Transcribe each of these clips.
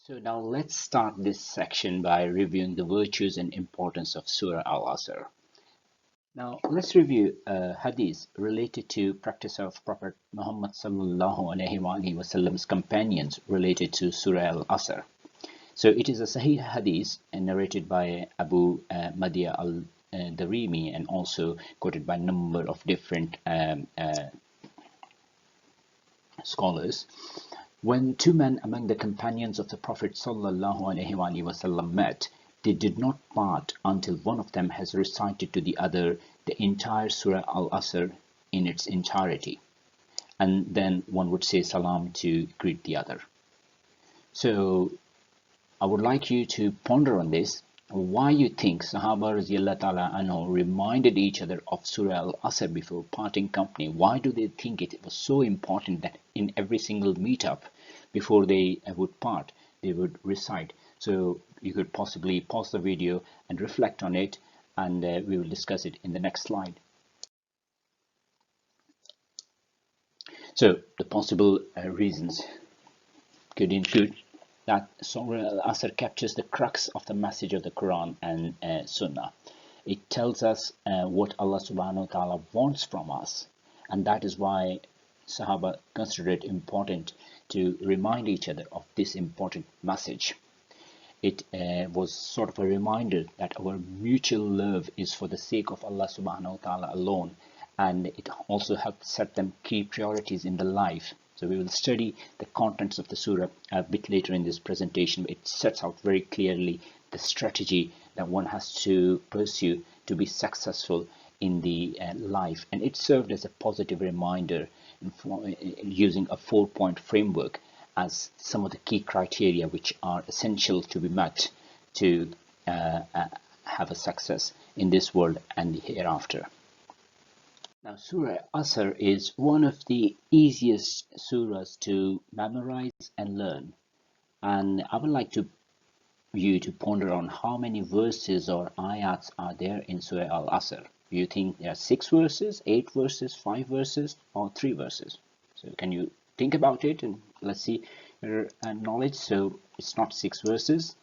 So now let's start this section by reviewing the virtues and importance of Surah Al-Asr. Now let's review a hadith related to practice of Prophet Muhammad sallallahu alaihi wasallam's companions related to Surah Al-Asr. So it is a Sahih hadith narrated by Abu Madiyah al-Darimi and also quoted by a number of different scholars. When two men among the companions of the Prophet sallallahu alaihi wasallam met, they did not part until one of them has recited to the other the entire Surah Al-Asr in its entirety, and then one would say salam to greet the other. So I would like you to ponder on this, why you think Sahaba radiyallahu ta'ala anhu reminded each other of Surah Al-Asr before parting company. Why do they think it was so important that in every single meetup before they would part, they would recite? So you could possibly pause the video and reflect on it, and we will discuss it in the next slide. So the possible reasons could include that Surah Al-Asr captures the crux of the message of the Quran and Sunnah. It tells us what Allah subhanahu wa ta'ala wants from us, and that is why Sahaba consider it important to remind each other of this important message. It was sort of a reminder that our mutual love is for the sake of Allah subhanahu wa ta'ala alone, and it also helps set them key priorities in the life. So we will study the contents of the surah a bit later in this presentation. It sets out very clearly the strategy that one has to pursue to be successful in the life, and it served as a positive reminder using a 4-point framework as some of the key criteria which are essential to be met to have a success in this world and the hereafter. Now, Surah Asr is one of the easiest surahs to memorize and learn, and I would like you to ponder on how many verses or ayats are there in Surah Al-Asr. Do you think there are 6 verses, 8 verses, 5 verses, or 3 verses? So can you think about it, and let's see your knowledge. So it's not 6 verses.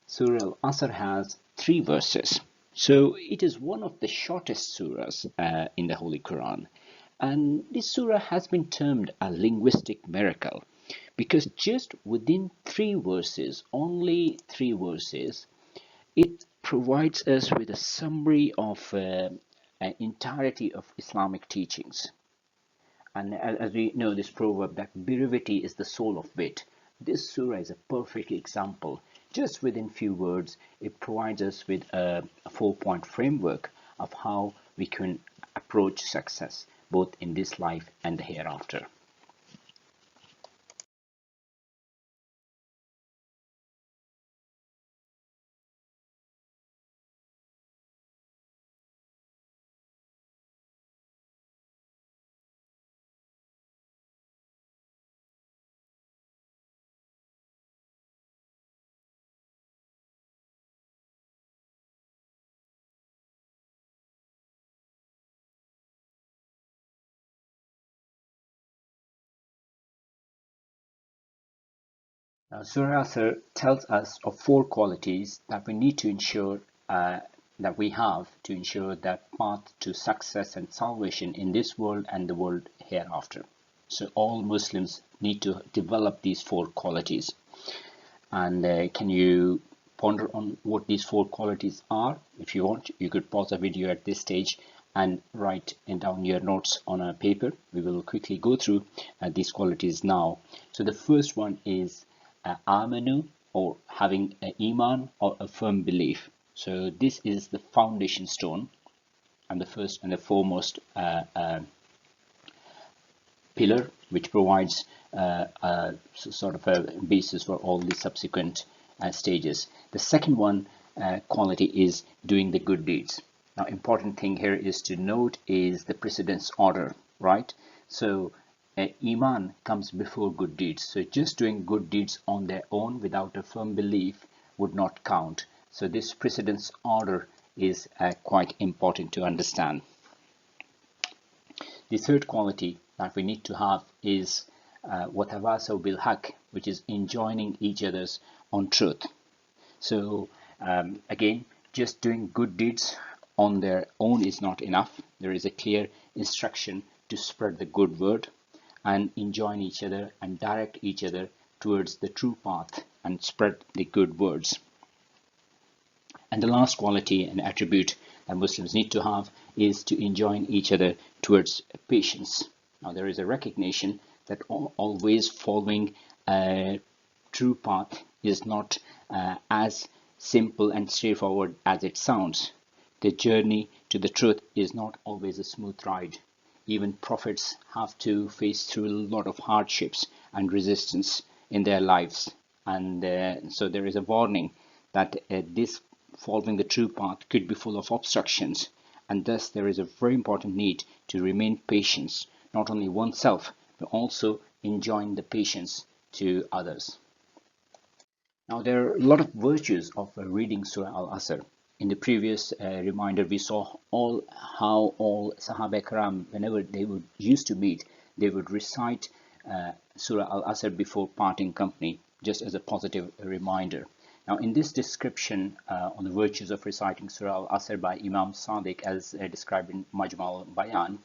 Surah Al-Asr has 3 verses. So it is one of the shortest surahs in the Holy Quran, and this surah has been termed a linguistic miracle because just within 3 verses, only 3 verses, it provides us with a summary of an entirety of Islamic teachings. And as we know this proverb that brevity is the soul of wit, this surah is a perfect example. Just within few words, it provides us with a 4-point framework of how we can approach success both in this life and the hereafter. Now, Surah Asr tells us of 4 qualities that we need to ensure that we have to ensure that path to success and salvation in this world and the world hereafter. So all Muslims need to develop these 4 qualities. And can you ponder on what these 4 qualities are? If you want, you could pause the video at this stage and write down your notes on a paper. We will quickly go through these qualities now. So the first one is amanu, or having an iman or a firm belief. So this is the foundation stone and the first and the foremost pillar which provides sort of a basis for all the subsequent stages. The second one quality is doing the good deeds. Now, important thing here is to note is the precedence order, right? So Iman comes before good deeds. So just doing good deeds on their own without a firm belief would not count. So this precedence order is quite important to understand. The third quality that we need to have is watawasau bil haq, which is enjoining each other's on truth. So again, just doing good deeds on their own is not enough. There is a clear instruction to spread the good word and enjoin each other and direct each other towards the true path and spread the good words. And the last quality and attribute that Muslims need to have is to enjoin each other towards patience. Now, there is a recognition that always following a true path is not as simple and straightforward as it sounds. The journey to the truth is not always a smooth ride. Even prophets have to face through a lot of hardships and resistance in their lives. And so there is a warning that this following the true path could be full of obstructions, and thus there is a very important need to remain patient, not only oneself, but also enjoin the patience to others. Now, there are a lot of virtues of reading Surah Al-Asr. In the previous reminder, we saw how all Sahaba Ikram, whenever they would used to meet, they would recite Surah Al-Asr before parting company, just as a positive reminder. Now, in this description on the virtues of reciting Surah Al-Asr by Imam Sadiq, as described in Majma al-Bayan,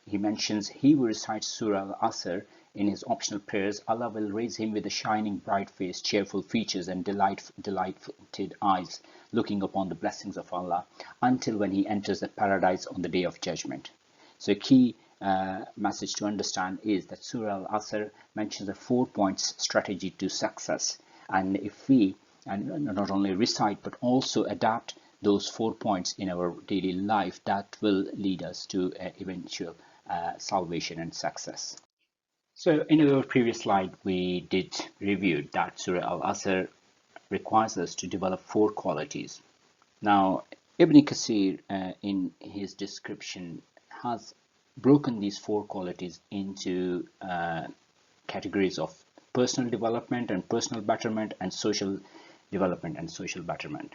he mentions he who recites Surah Al-Asr in his optional prayers, Allah will raise him with a shining, bright face, cheerful features, and delighted eyes, looking upon the blessings of Allah, until when he enters the paradise on the day of judgment. So, a key message to understand is that Surah Al-Asr mentions a 4 points strategy to success. And if we not only recite but also adapt those 4 points in our daily life, that will lead us to eventual salvation and success. So in our previous slide, we did review that Surah Al-Asr requires us to develop 4 qualities. Now, Ibn Kathir, in his description, has broken these 4 qualities into categories of personal development and personal betterment, and social development and social betterment.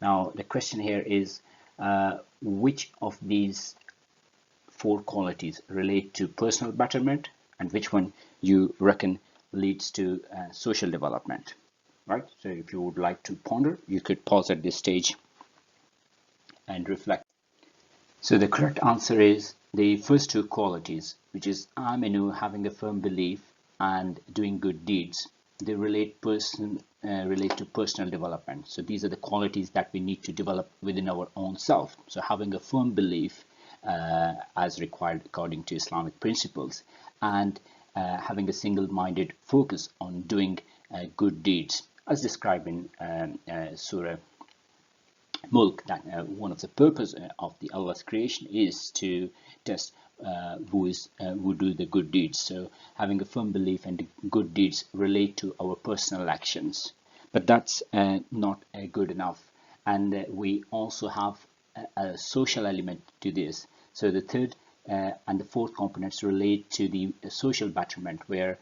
Now, the question here is, which of these 4 qualities relate to personal betterment, and which one you reckon leads to social development? Right? So if you would like to ponder, you could pause at this stage and reflect. So the correct answer is the first 2 qualities, which is aminu, having a firm belief, and doing good deeds. They relate to personal development. So these are the qualities that we need to develop within our own self. So having a firm belief as required according to Islamic principles, and having a single-minded focus on doing good deeds, as described in Surah Mulk, that one of the purpose of the Allah's creation is to test who do the good deeds. So having a firm belief and good deeds relate to our personal actions, but that's not good enough, and we also have a social element to this. So the third and the fourth components relate to the social betterment, where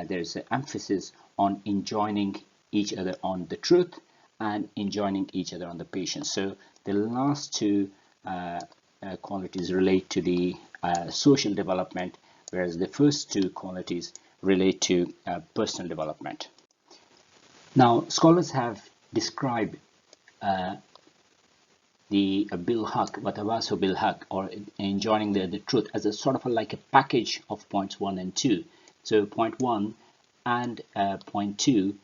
there's an emphasis on enjoining each other on the truth and enjoining each other on the patience. So the last 2 qualities relate to the social development, whereas the first 2 qualities relate to personal development. Now, scholars have described the bil haq, watawasaw bil haq, or enjoining the truth, as a sort of like a package of points 1 and 2. So point 1 and point 2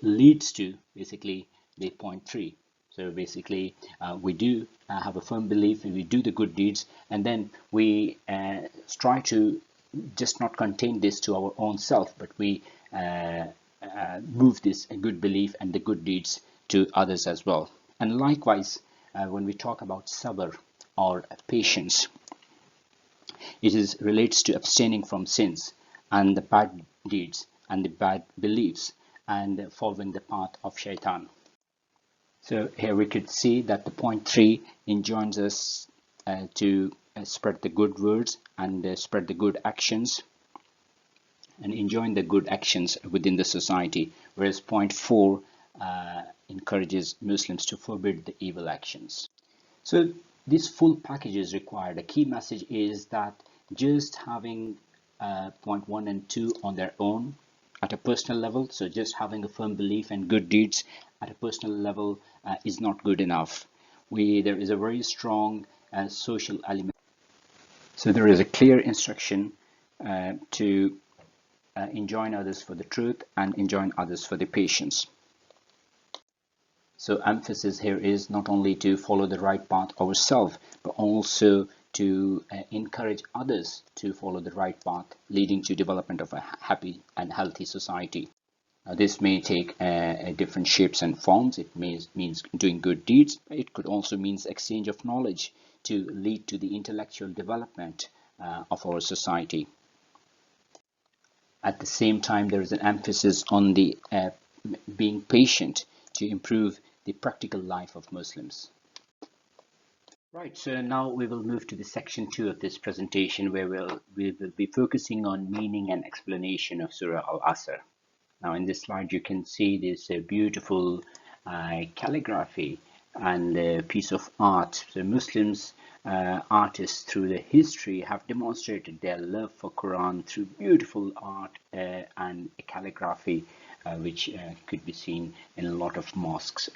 leads to basically the point 3. So basically we do have a firm belief, and we do the good deeds, and then we try to just not contain this to our own self, but we move this good belief and the good deeds to others as well. And likewise, when we talk about sabr or patience, it relates to abstaining from sins and the bad deeds and the bad beliefs, and following the path of shaitan. So here we could see that the point 3 enjoins us to spread the good words and spread the good actions, and enjoin the good actions within the society, whereas point 4 encourages Muslims to forbid the evil actions. So this full package is required. A key message is that just having point 1 and 2 on their own at a personal level. So just having a firm belief and good deeds at a personal level is not good enough. There is a very strong social element. So there is a clear instruction to enjoin others for the truth and enjoin others for the patience. So emphasis here is not only to follow the right path ourselves, but also to encourage others to follow the right path, leading to development of a happy and healthy society. This may take different shapes and forms. It means doing good deeds. It could also mean exchange of knowledge to lead to the intellectual development of our society. At the same time, there is an emphasis on the being patient to improve the practical life of Muslims. Right, so now we will move to the section 2 of this presentation, where we will be focusing on meaning and explanation of Surah Al-Asr. Now in this slide you can see this beautiful calligraphy and a piece of art. So Muslims artists through the history have demonstrated their love for Quran through beautiful art and calligraphy, which could be seen in a lot of mosques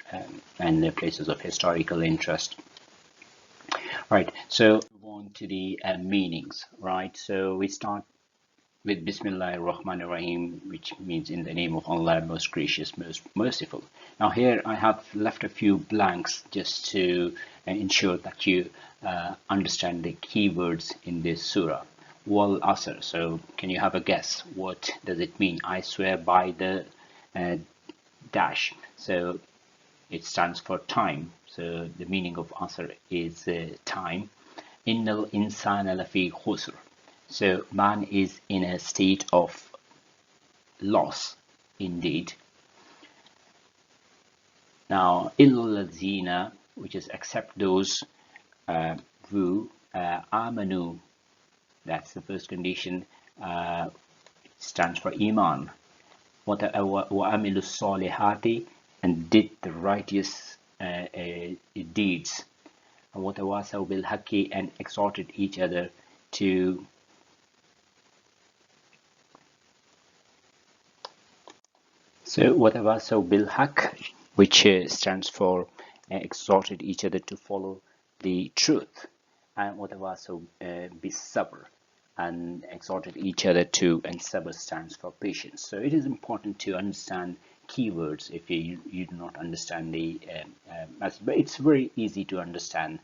and places of historical interest. Right, so move on to the meanings. Right, so we start with Bismillahir Rahmanir Rahim, which means in the name of Allah, most gracious, most merciful. Now here I have left a few blanks just to ensure that you understand the keywords in this surah. Wal Asr. So can you have a guess? What does it mean? I swear by the dash. So it stands for time. So the meaning of Asr is time. Innal insana lafi khusr. So man is in a state of loss indeed. Now illallazina, which is except those who amanu, that's the first condition, stands for iman. Wa amilu salihati, and did the righteous deeds. Wa tawasaw bil haqqi, and exhorted each other to So watawasaw bil haq, which stands for exhorted each other to follow the truth, and watawasaw bis sabr, and exhorted each other to, and sabr stands for patience. So it is important to understand keywords if you do not understand the message, but it's very easy to understand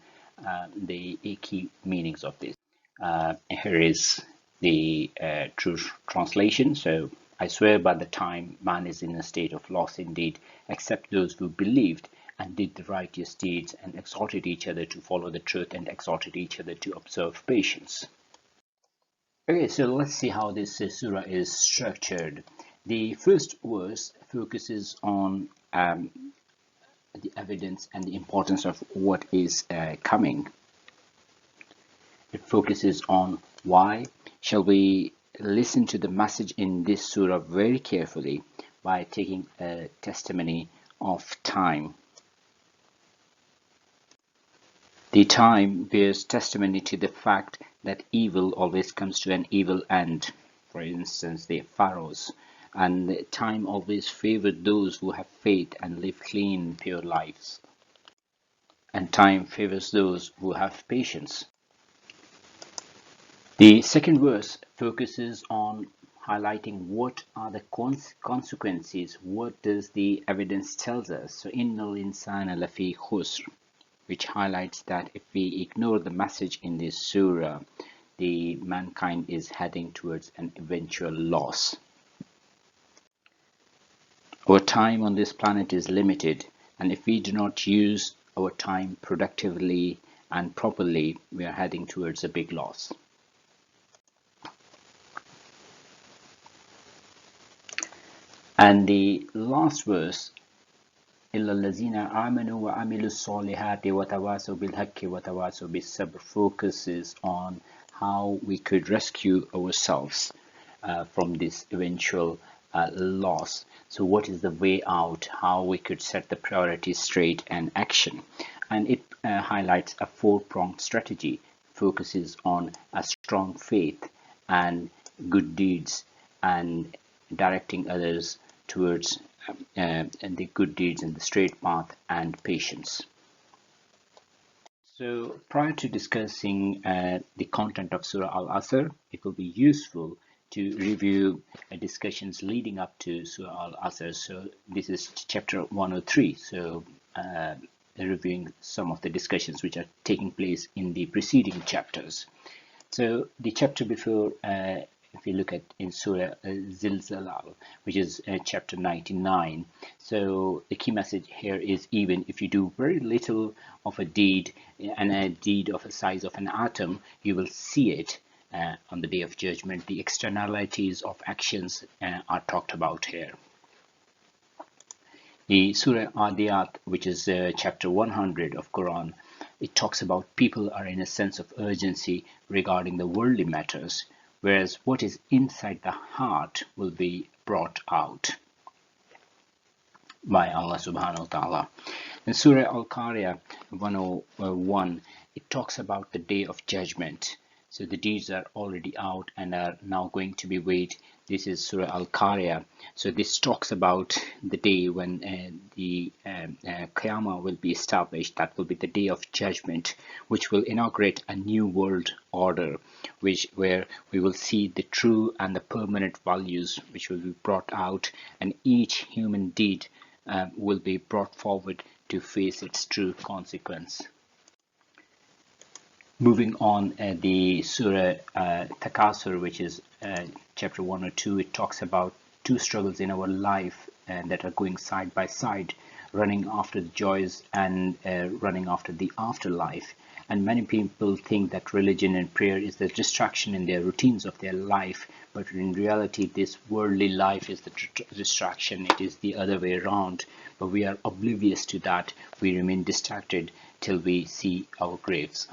the key meanings of this. Here is the true translation. So I swear by the time man is in a state of loss indeed, except those who believed and did the righteous deeds and exhorted each other to follow the truth and exhorted each other to observe patience. Okay, so let's see how this surah is structured. The first verse focuses on the evidence and the importance of what is coming. It focuses on why. Shall we listen to the message in this surah very carefully by taking a testimony of time. The time bears testimony to the fact that evil always comes to an evil end. For instance, the pharaohs. And time always favored those who have faith and live clean, pure lives. And time favors those who have patience. The second verse focuses on highlighting what are the consequences, what does the evidence tells us. So innal insana lafi khusr, which highlights that if we ignore the message in this surah, the mankind is heading towards an eventual loss. Our time on this planet is limited, and if we do not use our time productively and properly, we are heading towards a big loss. And the last verse, illallazina amanu wa amilu salihati wa tawasaw bil haqqi wa tawasaw bis sabr, focuses on how we could rescue ourselves from this eventual loss. So what is the way out, how we could set the priorities straight and action. And it highlights a four-pronged strategy, focuses on a strong faith and good deeds and directing others towards the good deeds and the straight path, and patience. So prior to discussing the content of Surah Al-Asr, it will be useful to review discussions leading up to Surah Al-Asr. So this is chapter 103. So reviewing some of the discussions which are taking place in the preceding chapters. So the chapter before, if you look at in Surah Zilzalal, which is chapter 99. So the key message here is, even if you do very little of a deed, and a deed of the size of an atom, you will see it on the day of judgment. The externalities of actions are talked about here. The Surah Adiyat, which is chapter 100 of Quran, it talks about people are in a sense of urgency regarding the worldly matters, whereas what is inside the heart will be brought out by Allah subhanahu wa ta'ala. In Surah Al-Qari'ah 101, it talks about the day of judgment. So the deeds are already out and are now going to be weighed. This is Surah Al-Qari'ah. So this talks about the day when the Qiyamah will be established. That will be the day of judgment, which will inaugurate a new world order, where we will see the true and the permanent values which will be brought out, and each human deed will be brought forward to face its true consequence. Moving on, the Surah Takasur, which is chapter 102, it talks about two struggles in our life that are going side by side, running after the joys and running after the afterlife. And many people think that religion and prayer is the distraction in their routines of their life, but in reality this worldly life is the distraction. It is the other way around, but we are oblivious to that. We remain distracted till we see our graves.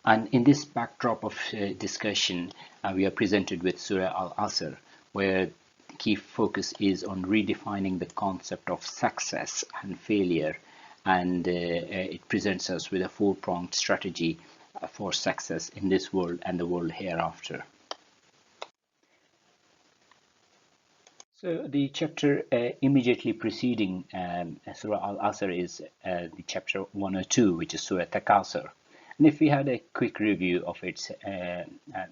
And in this backdrop of discussion, we are presented with Surah Al-Asr, where the key focus is on redefining the concept of success and failure, and it presents us with a four-pronged strategy for success in this world and the world hereafter. So the chapter immediately preceding Surah Al-Asr is the chapter 102, which is Surah Takasur. And if we had a quick review of its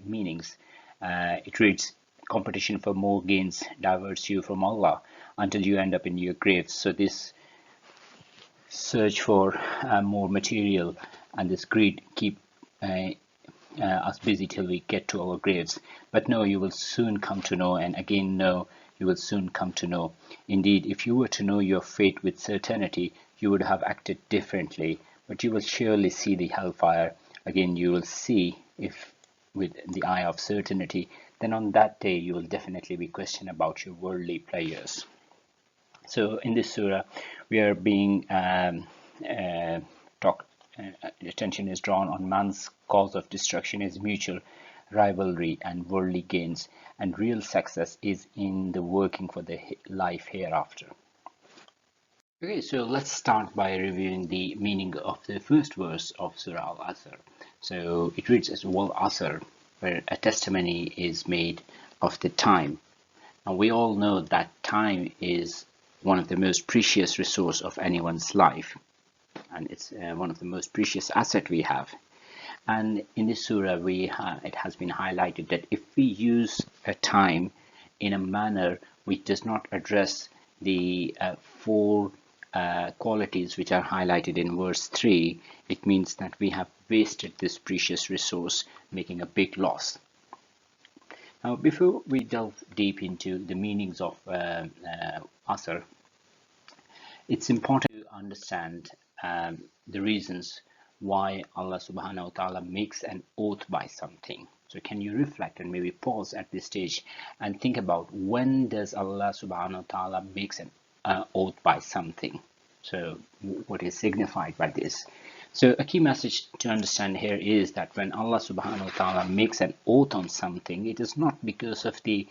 meanings, it reads, competition for more gains diverts you from Allah until you end up in your graves. So this search for more material and this greed keep us busy till we get to our graves. But no, you will soon come to know, and again no, you will soon come to know. Indeed, if you were to know your fate with certainty, you would have acted differently. But you will surely see the hellfire. Again, you will see, if with the eye of certainty, then on that day you will definitely be questioned about your worldly pleasures. So in this surah, we are being attention is drawn on man's cause of destruction is mutual rivalry and worldly gains, and real success is in the working for the life hereafter. Okay, so let's start by reviewing the meaning of the first verse of Surah Al-Asr. So it reads as Wal Asr, where a testimony is made of the time. Now we all know that time is one of the most precious resource of anyone's life, and it's one of the most precious asset we have. And in this surah, it has been highlighted that if we use a time in a manner which does not address the four qualities which are highlighted in verse 3, it means that we have wasted this precious resource, making a big loss. Now, before we delve deep into the meanings of Asr, it's important to understand the reasons why Allah subhanahu wa ta'ala makes an oath by something. So can you reflect and maybe pause at this stage and think about, when does Allah subhanahu wa ta'ala makes an oath by something? So what is signified by this? So a key message to understand here is that when Allah subhanahu wa ta'ala makes an oath on something, it is not because of the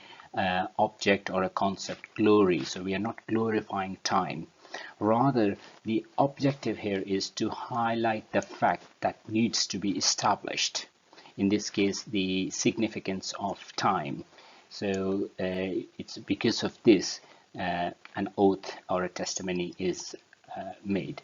object or a concept glory. So we are not glorifying time. Rather, the objective here is to highlight the fact that needs to be established. In this case, the significance of time. So it's because of this an oath or a testimony is made.